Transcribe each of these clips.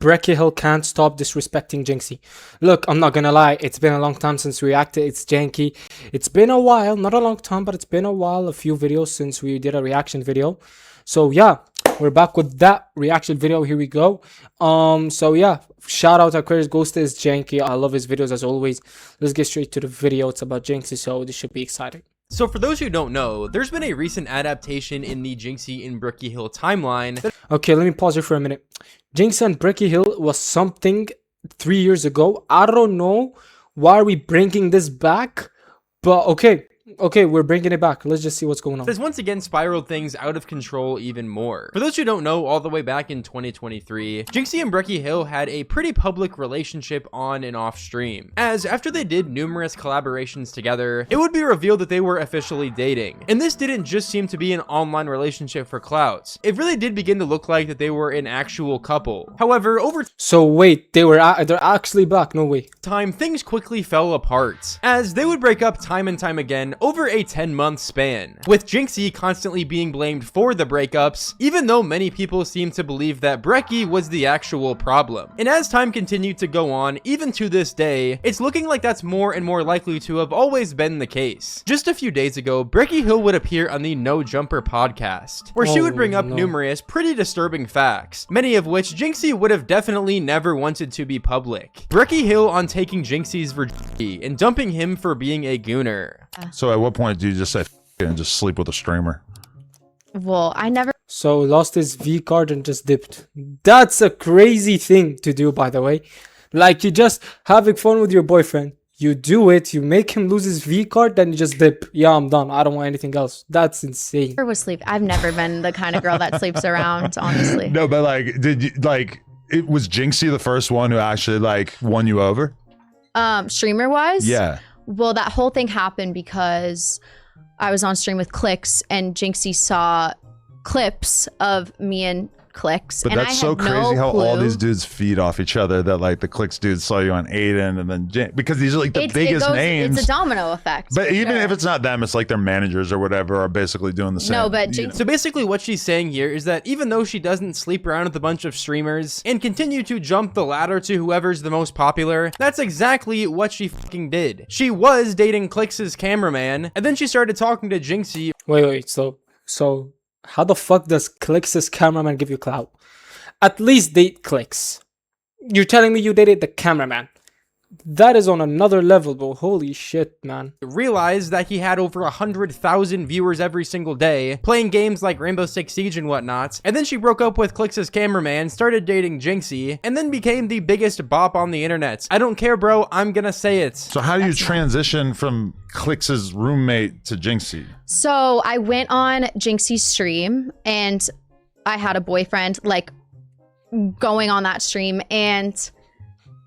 Breckie Hill can't stop disrespecting Jynxzi. Look, I'm not gonna lie, it's been a long time since we reacted itsJanke. It's been a while, not a long time, but it's been a while, a few videos since we did a reaction video. So yeah, we're back with that reaction video. Here we go. So yeah, shout out Aquarius goes to itsJanke. I love his videos as always. Let's get straight to the video. It's about Jynxzi, so this should be exciting. So for those who don't know, there's been a recent adaptation in the Jynxzi and Breckie Hill timeline. Okay, let me pause here for a minute. Jynxzi and Breckie Hill was something 3 years ago. I don't know why are we bringing this back, but okay, we're bringing it back. Let's just see what's going on. This once again spiraled things out of control even more. For those who don't know, all the way back in 2023, Jynxzi and Breckie Hill had a pretty public relationship on and off stream, as after they did numerous collaborations together, it would be revealed that they were officially dating. And this didn't just seem to be an online relationship for clout. It really did begin to look like that they were an actual couple. However, over So wait, they're actually back? No way. time, things quickly fell apart, as they would break up time and time again over a 10-month span, with Jynxzi constantly being blamed for the breakups, even though many people seem to believe that Breckie was the actual problem. And as time continued to go on, even to this day, it's looking like that's more and more likely to have always been the case. Just a few days ago, Breckie Hill would appear on the No Jumper podcast, where she would bring up numerous pretty disturbing facts, many of which Jynxzi would have definitely never wanted to be public. Breckie Hill on taking Jynxzi's virginity and dumping him for being a gooner. So at what point do you just say F it and just sleep with a streamer? Well, I never. So lost his V card and just dipped. That's a crazy thing to do, by the way. Like, you just having fun with your boyfriend. You do it, you make him lose his V card, then you just dip. Yeah, I'm done. I don't want anything else. That's insane. Was sleep. I've never been the kind of girl that sleeps around, honestly. No, but like, did you like? It was Jynxzi the first one who actually like won you over? Streamer wise? Yeah. Well, that whole thing happened because I was on stream with Clicks and Jynxzi saw clips of me and Clicks. But and that's so crazy how all these dudes feed off each other, that like the Clicks dudes saw you on Aiden and then because these are like the biggest names. It's a domino effect. But even if it's not them, it's like their managers or whatever are basically doing the same. No, but So basically what she's saying here is that even though she doesn't sleep around with a bunch of streamers and continue to jump the ladder to whoever's the most popular, that's exactly what she fucking did. She was dating Clicks's cameraman, and then she started talking to Jynxzi. Wait, so how the fuck does Clicks' cameraman give you clout? At least date Clicks. You're telling me you dated the cameraman. That is on another level, bro. Holy shit, man. Realized that he had over 100,000 viewers every single day, playing games like Rainbow Six Siege and whatnot, and then she broke up with Clicks' cameraman, started dating Jynxzi, and then became the biggest bop on the internet. I don't care, bro. I'm gonna say it. So how do you transition from Clicks' roommate to Jynxzi? So I went on Jynxzi's stream and I had a boyfriend like going on that stream, and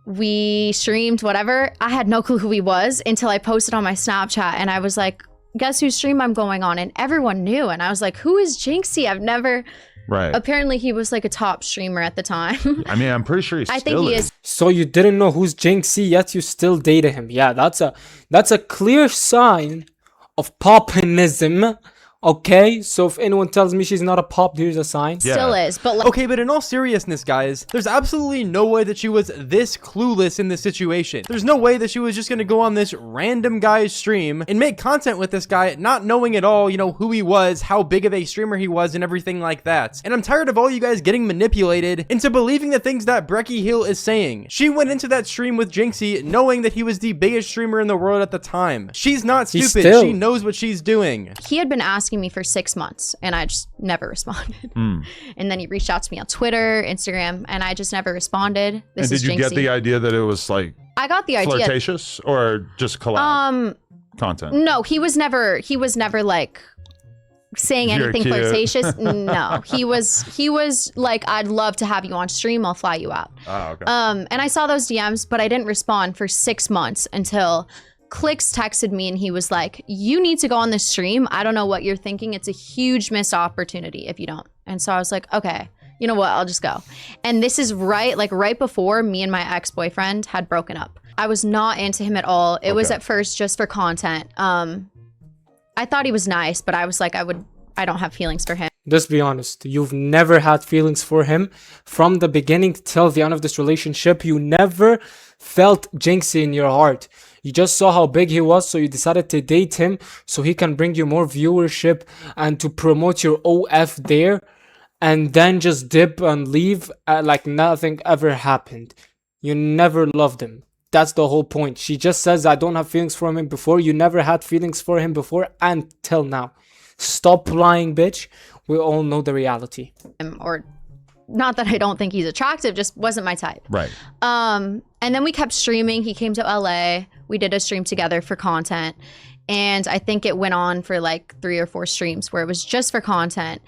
we streamed whatever. I had no clue who he was until I posted on my Snapchat and I was like, guess whose stream I'm going on? And everyone knew. And I was like, who is Jynxzi? I've never... Right. Apparently he was like a top streamer at the time. I mean, I'm pretty sure I think he is. So you didn't know who's Jynxzi, yet you still dated him. Yeah, that's a clear sign of populism. Okay, so if anyone tells me she's not a pop, here's a sign. Still is, but like, Okay, but in all seriousness, guys, there's absolutely no way that she was this clueless in this situation. There's no way that she was just gonna go on this random guy's stream and make content with this guy, not knowing at all, you know, who he was, how big of a streamer he was, and everything like that. And I'm tired of all you guys getting manipulated into believing the things that Breckie Hill is saying. She went into that stream with Jynxzi knowing that he was the biggest streamer in the world at the time. She's not stupid. She knows what she's doing. he had been asking me for 6 months and I just never responded. And then he reached out to me on Twitter, Instagram, and I just never responded. And did you get the idea that it was like I got the idea. Flirtatious or just collab content? No, he was never like saying anything flirtatious. No, he was like, I'd love to have you on stream. I'll fly you out. Oh, okay. And I saw those DMs, but I didn't respond for 6 months until Clicks texted me and he was like, you need to go on this stream. I don't know what you're thinking. It's a huge missed opportunity if you don't. And so I was like, okay, you know what? I'll just go. And this is right before me and my ex-boyfriend had broken up. I was not into him at all. It was at first just for content. I thought he was nice, but I was like, I don't have feelings for him. Just be honest. You've never had feelings for him from the beginning till the end of this relationship. You never felt Jynxzi in your heart. You just saw how big he was, so you decided to date him so he can bring you more viewership and to promote your OF there, and then just dip and leave like nothing ever happened. You never loved him. That's the whole point. She just says, I don't have feelings for him before. You never had feelings for him before until now. Stop lying, bitch. We all know the reality. Or not that I don't think he's attractive, just wasn't my type. Right. And then we kept streaming. He came to LA. We did a stream together for content. And I think it went on for like 3 or 4 streams where it was just for content.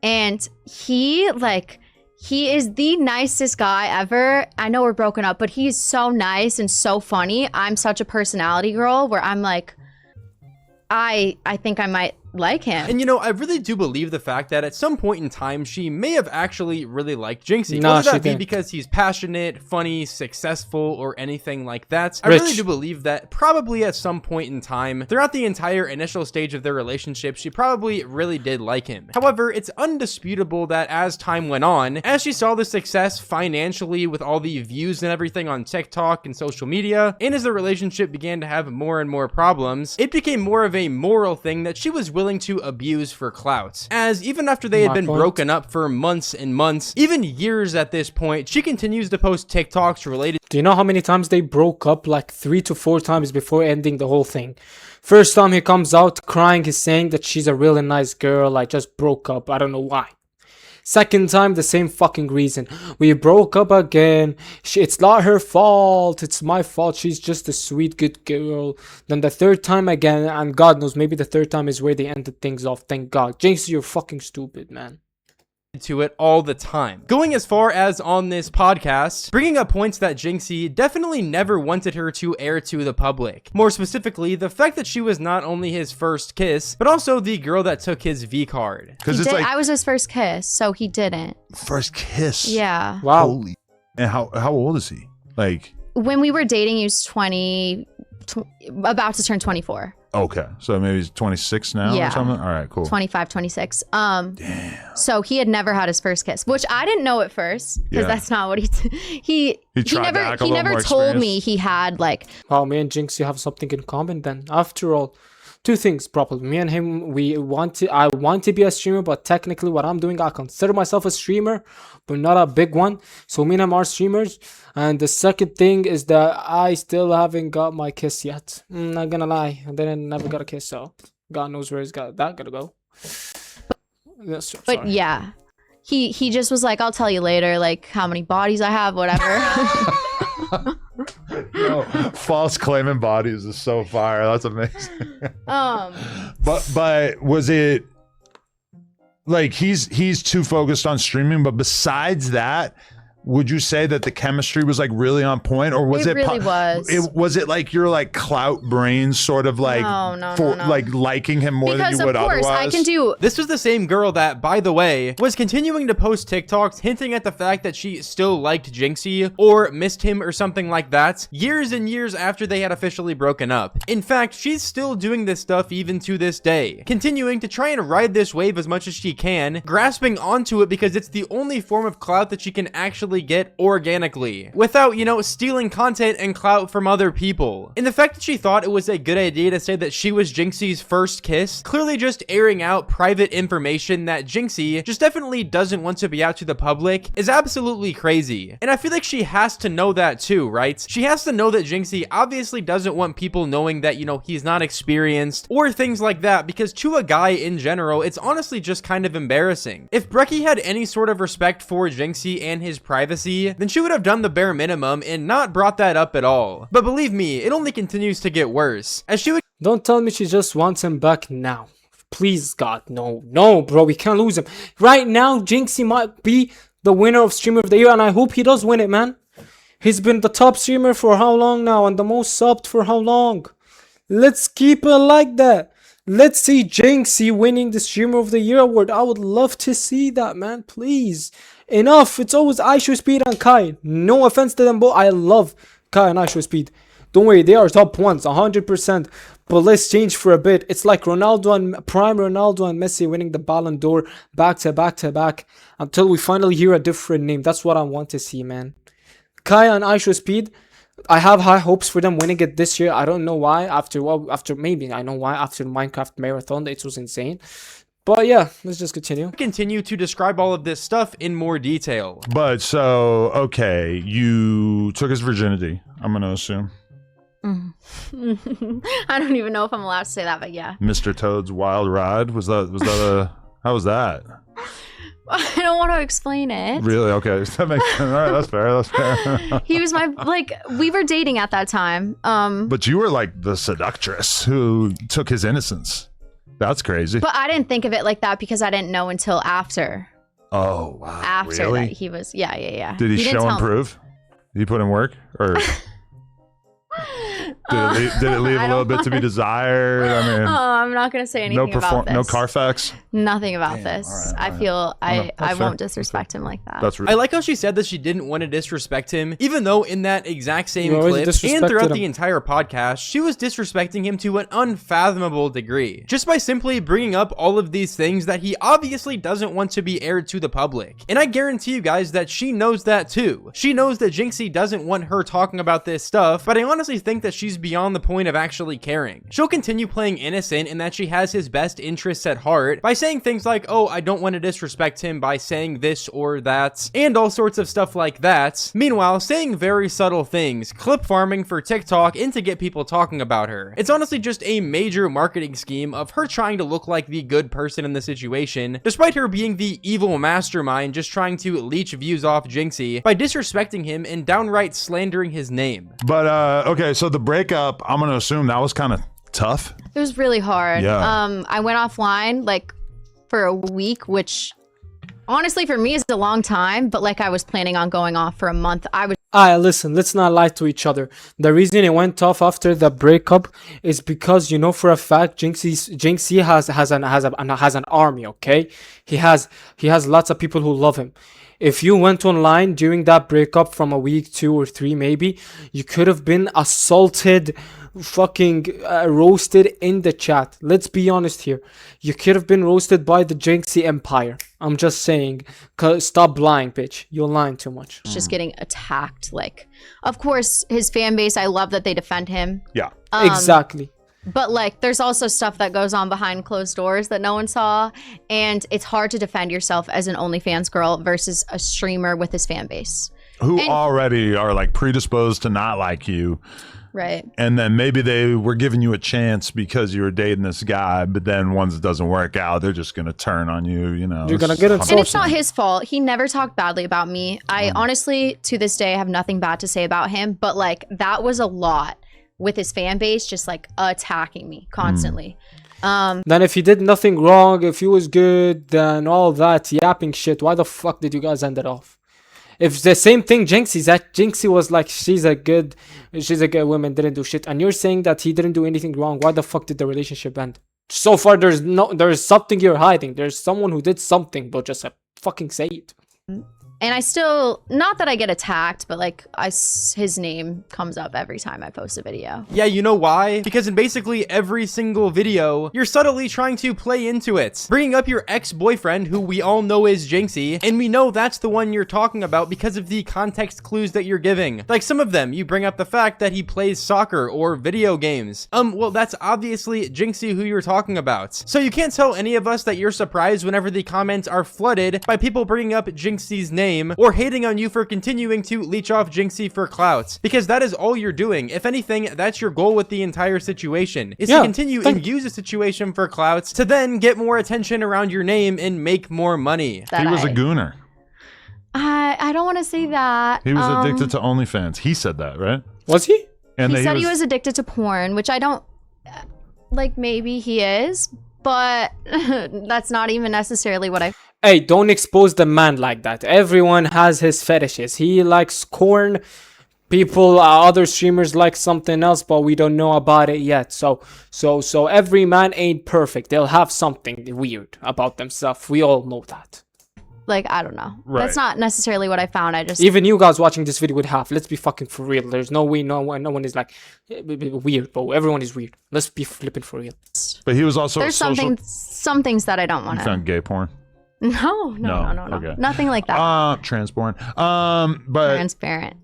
And he is the nicest guy ever. I know we're broken up, but he's so nice and so funny. I'm such a personality girl where I'm like, I think I might like him. And you know, I really do believe the fact that at some point in time she may have actually really liked Jynxzi. No, Whether that she be didn't. because he's passionate, funny, successful, or anything like that. I Rich. really do believe that probably at some point in time throughout the entire initial stage of their relationship, she probably really did like him. However, it's undisputable that as time went on, as she saw the success financially with all the views and everything on TikTok and social media, and as the relationship began to have more and more problems, it became more of a moral thing that she was willing to abuse for clout. As even after they had My been point. broken up for months and months, even years at this point, she continues to post TikToks related Do you know how many times they broke up? Like 3 to 4 times before ending the whole thing. First time he comes out crying, he's saying that she's a really nice girl. I just broke up. I don't know why. Second time, the same fucking reason. We broke up again. It's not her fault. It's my fault. She's just a sweet, good girl. Then the third time again, and God knows, maybe the third time is where they ended things off. Thank God. Jynxzi, you're fucking stupid, man. to it all the time. Going as far as on this podcast, bringing up points that Jynxzi definitely never wanted her to air to the public. More specifically, the fact that she was not only his first kiss, but also the girl that took his V card. Because it's like I was his first kiss, so he didn't. first kiss. Yeah. Wow. Holy. And how old is he? Like, When we were dating, he was about to turn 24. okay, so maybe he's 26 now Yeah. or something. All right, cool. 25, 26. Damn. So he had never had his first kiss, which I didn't know at first because Yeah. that's not what he tried to act a he little never more told me experienced. he had like Wow, me and Jynxzi have something in common then. After all, two things probably. Me and him, I want to be a streamer, but technically what I'm doing, I consider myself a streamer, but not a big one. So me and him are streamers. And the second thing is that I still haven't got my kiss yet. Not gonna lie, I never got a kiss, so God knows where that gonna go. Yes, but sorry. yeah. He just was like, I'll tell you later, like how many bodies I have, whatever. Yo, false claiming bodies is so fire. That's amazing. But was it like he's too focused on streaming? But besides that, would you say that the chemistry was like really on point, or was it? It really was. Was it like your like clout brain sort of like No, like liking him more because than you would of course otherwise? I can do. This was the same girl that, by the way, was continuing to post TikToks hinting at the fact that she still liked Jynxzi or missed him or something like that years and years after they had officially broken up. In fact, she's still doing this stuff even to this day, continuing to try and ride this wave as much as she can, grasping onto it because it's the only form of clout that she can actually get organically without, you know, stealing content and clout from other people. And the fact that she thought it was a good idea to say that she was Jynxzi's first kiss, clearly just airing out private information that Jynxzi just definitely doesn't want to be out to the public, is absolutely crazy. And I feel like she has to know that too, right? She has to know that Jynxzi obviously doesn't want people knowing that, you know, he's not experienced or things like that, because to a guy in general, it's honestly just kind of embarrassing. If Breckie had any sort of respect for Jynxzi and his privacy, then she would have done the bare minimum and not brought that up at all. But believe me, it only continues to get worse, as she would Don't tell me she just wants him back now. Please, God, no, bro, we can't lose him. Right now, Jynxzi might be the winner of Streamer of the Year, and I hope he does win it, man. He's been the top streamer for how long now, and the most subbed for how long? Let's keep it like that. Let's see Jynxzi winning the Streamer of the Year award. I would love to see that, man, please. Enough, it's always itsJanke and Kai. No offense to them both, I love Kai and itsJanke. Don't worry, they are top ones, 100%. But let's change for a bit. It's like Ronaldo and prime Ronaldo and Messi winning the Ballon d'Or back to back to back until we finally hear a different name. That's what I want to see, man. Kaya and Aisha Speed, I have high hopes for them winning it this year. I don't know why. Maybe I know why. After Minecraft Marathon, it was insane. But yeah, let's just continue. Continue to describe all of this stuff in more detail. But so, okay, you took his virginity, I'm going to assume. I don't even know if I'm allowed to say that, but yeah. Mr. Toad's Wild Ride, was that how was that? I don't want to explain it. Really? Okay, that makes sense. All right, that's fair. He was my, like, we were dating at that time. But you were like the seductress who took his innocence. That's crazy. But I didn't think of it like that because I didn't know until after. Oh, wow. After really? that he was, yeah. Did he show and prove? Did he put in work? Or did it leave a little bit to be desired? I mean, I'm not going to say anything about this. No Carfax? Nothing about this. All right. I feel I won't disrespect him like that. That's I like how she said that she didn't want to disrespect him, even though in that exact same clip and throughout the entire podcast, she was disrespecting him to an unfathomable degree. Just by simply bringing up all of these things that he obviously doesn't want to be aired to the public. And I guarantee you guys that she knows that too. She knows that Jynxzi doesn't want her talking about this stuff, but I honestly think that she's beyond the point of actually caring. She'll continue playing innocent in that she has his best interests at heart by saying things like, oh, I don't want to disrespect him by saying this or that, and all sorts of stuff like that. Meanwhile, saying very subtle things, clip farming for TikTok and to get people talking about her. It's honestly just a major marketing scheme of her trying to look like the good person in the situation, despite her being the evil mastermind just trying to leech views off Jynxzi by disrespecting him and downright slandering his name. But, okay, so the breakup, I'm going to assume that was kind of tough. It was really hard. Yeah. I went offline like for a week, which honestly for me is a long time, but like I was planning on going off for a month. Listen, let's not lie to each other. The reason it went off after the breakup is because you know for a fact Jynxzi has an army, okay? He has lots of people who love him. If you went online during that breakup from a week, 2 or 3 maybe, you could have been assaulted, fucking roasted in the chat. Let's be honest here. You could have been roasted by the Jynxzi empire. I'm just saying. Stop lying, bitch. You're lying too much. Just getting attacked. Like, of course, his fan base, I love that they defend him. Yeah. Exactly. But like, there's also stuff that goes on behind closed doors that no one saw. And it's hard to defend yourself as an OnlyFans girl versus a streamer with his fan base. Who already are like predisposed to not like you. Right. And then maybe they were giving you a chance because you were dating this guy, but then once it doesn't work out, they're just going to turn on you, you know. You're going to get it. And it's not his fault. He never talked badly about me. I honestly, to this day, have nothing bad to say about him. But like, that was a lot with his fan base just like attacking me constantly. Then if he did nothing wrong, if he was good, then all that yapping shit, why the fuck did you guys end it off? If the same thing Jynxzi was like, she's a good woman, didn't do shit, and you're saying that he didn't do anything wrong, why the fuck did the relationship end? So far there's something you're hiding. There's someone who did something, but just fucking say it. And I still, not that I get attacked, but like his name comes up every time I post a video. Yeah, you know why? Because in basically every single video, you're subtly trying to play into it. Bringing up your ex-boyfriend, who we all know is Jynxzi, and we know that's the one you're talking about because of the context clues that you're giving. Like some of them, you bring up the fact that he plays soccer or video games. Well, that's obviously Jynxzi who you're talking about. So you can't tell any of us that you're surprised whenever the comments are flooded by people bringing up Jynxzi's name or hating on you for continuing to leech off Jynxzi for clout, because that is all you're doing. If anything, that's your goal with the entire situation, is to continue and use a situation for clout to then get more attention around your name and make more money. He was a gooner. I don't want to say that. He was addicted to OnlyFans. He said that, right? Was he? And he said he was addicted to porn, which I don't, like, maybe he is, but that's not even necessarily what I... Hey, don't expose the man like that. Everyone has his fetishes. He likes corn. People, other streamers like something else, but we don't know about it yet. So every man ain't perfect. They'll have something weird about themselves. We all know that. like, I don't know. Right. That's not necessarily what I found. I just Even you guys watching this video would have. Let's be fucking for real. There's no way no one is like weird, bro. Everyone is weird. Let's be flipping for real. But he was also there's some things that I don't want You to. found gay porn. No. Okay. Nothing like that. Trans porn. But Transparent.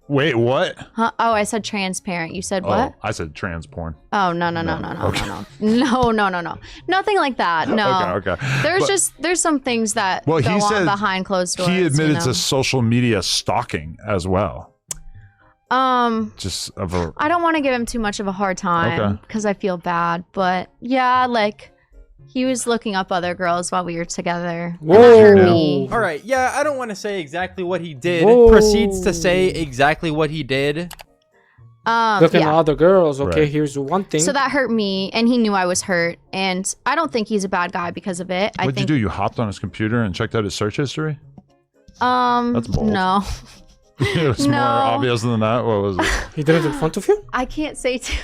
wait, what? Huh? Oh, I said transparent. You said what? Oh, I said trans porn. Oh, no. Nothing like that. No. Okay. There's some things that Well, go he on said behind closed doors. He admitted you know? to social media stalking as well. Just of a. I don't want to give him too much of a hard time because I feel bad, but yeah, like he was looking up other girls while we were together. Whoa. All right, yeah, I don't want to say exactly what he did. Whoa. Proceeds to say exactly what he did. Looking at other girls. Okay, Right. here's one thing. So that hurt me, and he knew I was hurt, and I don't think he's a bad guy because of it. What'd you do? You hopped on his computer and checked out his search history? That's bold. No. It was more obvious than that. What was it? He did it in front of you? I can't say too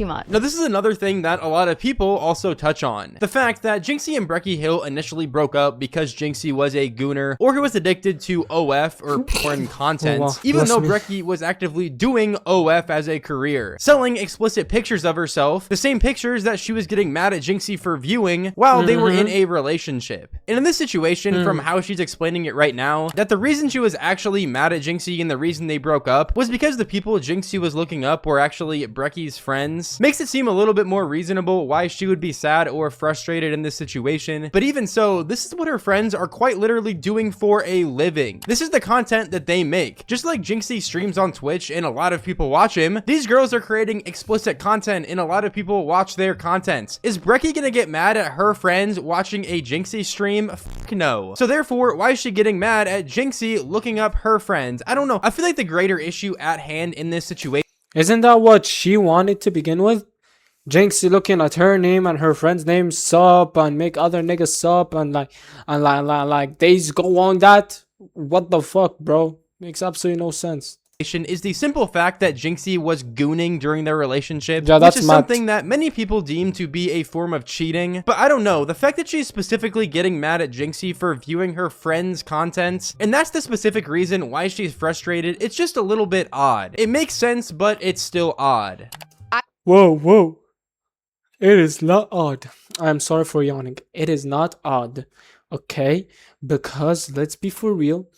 much. Now, this is another thing that a lot of people also touch on. The fact that Jynxzi and Breckie Hill initially broke up because Jynxzi was a gooner or who was addicted to OF or porn content, wow. even Bless though me. Breckie was actively doing OF as a career, selling explicit pictures of herself, the same pictures that she was getting mad at Jynxzi for viewing while they were in a relationship. And in this situation, from how she's explaining it right now, that the reason she was actually mad at Jynxzi and the reason they broke up was because the people Jynxzi was looking up were actually Breckie's friends. Makes it seem a little bit more reasonable why she would be sad or frustrated in this situation. But even so, this is what her friends are quite literally doing for a living. This is the content that they make. Just like Jynxzi streams on Twitch and a lot of people watch him, these girls are creating explicit content and a lot of people watch their content. Is Breckie gonna get mad at her friends watching a Jynxzi stream? Fuck no. So therefore, why is she getting mad at Jynxzi looking up her friends? I don't know. I feel like the greater issue at hand in this situation Isn't that what she wanted to begin with? Jynxzi looking at her name and her friend's name sup and make other niggas sup and like days go on that. What the fuck, bro? Makes absolutely no sense. is the simple fact that Jynxzi was gooning during their relationship, Yeah, which that's is mad. something that many people deem to be a form of cheating. But I don't know, the fact that she's specifically getting mad at Jynxzi for viewing her friends' content, and that's the specific reason why she's frustrated, it's just a little bit odd. It makes sense, but it's still odd. Whoa. It is not odd. I'm sorry for yawning. It is not odd. Okay? Because let's be for real.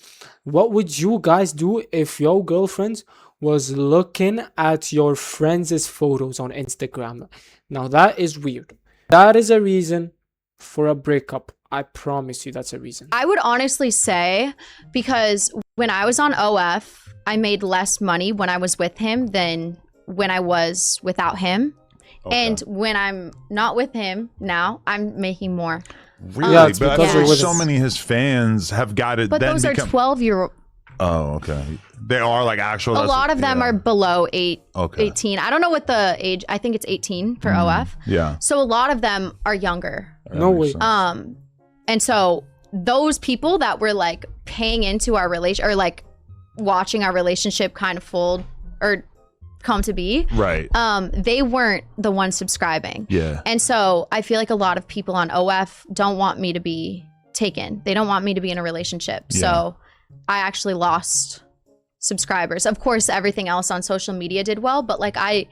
What would you guys do if your girlfriend was looking at your friends' photos on Instagram? Now that is weird. That is a reason for a breakup. I promise you that's a reason. I would honestly say because when I was on OF, I made less money when I was with him than when I was without him. Okay. And when I'm not with him now, I'm making more. Really? Yeah, it's but I because feel we're like with so us. many of his fans have got it. But then those are become, 12-year-old. Oh, okay. They are like actual. A lot of them are below Okay. 18. I don't know what the age. I think it's 18 for OF. Yeah. So a lot of them are younger. No way. And so those people that were like paying into our relation or like watching our relationship kind of fold or come to be, Right. they weren't the ones subscribing. Yeah. And so I feel like a lot of people on OF don't want me to be taken. They don't want me to be in a relationship. Yeah. So I actually lost subscribers. Of course, everything else on social media did well, but like I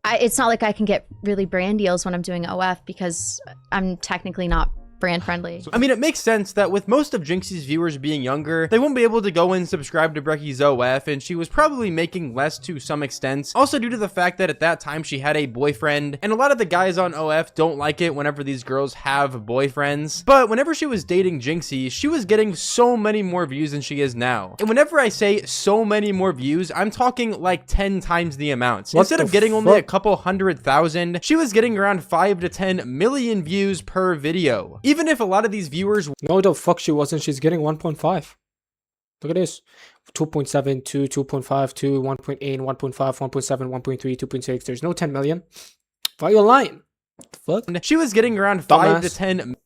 it's not like I can get really brand deals when I'm doing OF because I'm technically not brand friendly. I mean, it makes sense that with most of Jynxzi's viewers being younger, they won't be able to go and subscribe to Breckie's OF, and she was probably making less to some extent. Also due to the fact that at that time she had a boyfriend, and a lot of the guys on OF don't like it whenever these girls have boyfriends. But whenever she was dating Jynxzi, she was getting so many more views than she is now. And whenever I say so many more views, I'm talking like 10 times the amount. What Instead the of getting only a fuck? couple 100,000, she was getting around 5 to 10 million views per video. Even if a lot of these viewers No, the fuck she wasn't. She's getting 1.5. Look at this. 2.72, 2.52, 1.8, 1.5, 1.7, 1.3, 2.6. There's no 10 million. Why are you lying? The fuck? she was getting around 5 to Dumbass. 10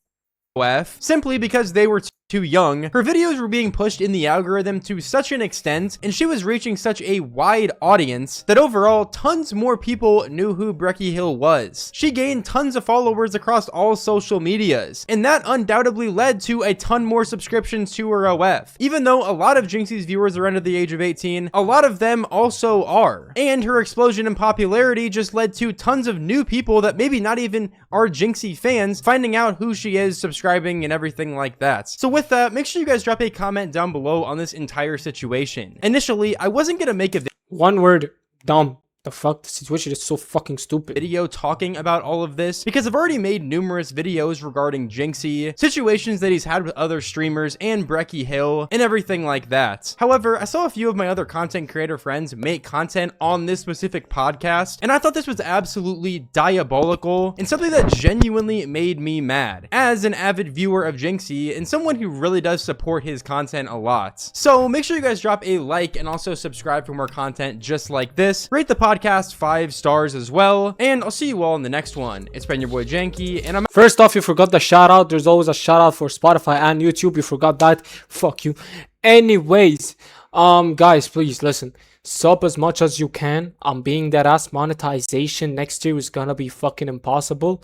OF simply because they were too young, her videos were being pushed in the algorithm to such an extent, and she was reaching such a wide audience that overall tons more people knew who Breckie Hill was. She gained tons of followers across all social medias, and that undoubtedly led to a ton more subscriptions to her OF. Even though a lot of Jynxzi's viewers are under the age of 18, a lot of them also are. And her explosion in popularity just led to tons of new people that maybe not even are Jynxzi fans finding out who she is, subscribing, and everything like that. So with that, make sure you guys drop a comment down below on this entire situation. Initially, I wasn't gonna make a One word, dumb. The fuck? The situation is so fucking stupid. video talking about all of this because I've already made numerous videos regarding Jynxzi, situations that he's had with other streamers and Breckie Hill, and everything like that. However, I saw a few of my other content creator friends make content on this specific podcast, and I thought this was absolutely diabolical and something that genuinely made me mad as an avid viewer of Jynxzi and someone who really does support his content a lot. So make sure you guys drop a like and also subscribe for more content just like this. Rate the podcast 5 stars as well, and I'll see you all in the next one. It's been your boy Jynke, and I'm First off, you forgot the shout out. There's always a shout out for Spotify and YouTube. You forgot that. Fuck you. Anyways, guys, please listen. Sub as much as you can. I'm being that ass. Monetization next year is gonna be fucking impossible,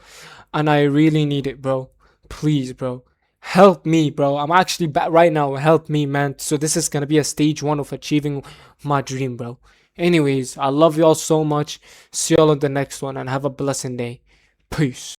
and I really need it, bro. Please, bro. Help me, bro. I'm actually back right now. Help me, man. So this is gonna be a stage 1 of achieving my dream, bro. Anyways, I love y'all so much. See y'all in the next one and have a blessed day. Peace.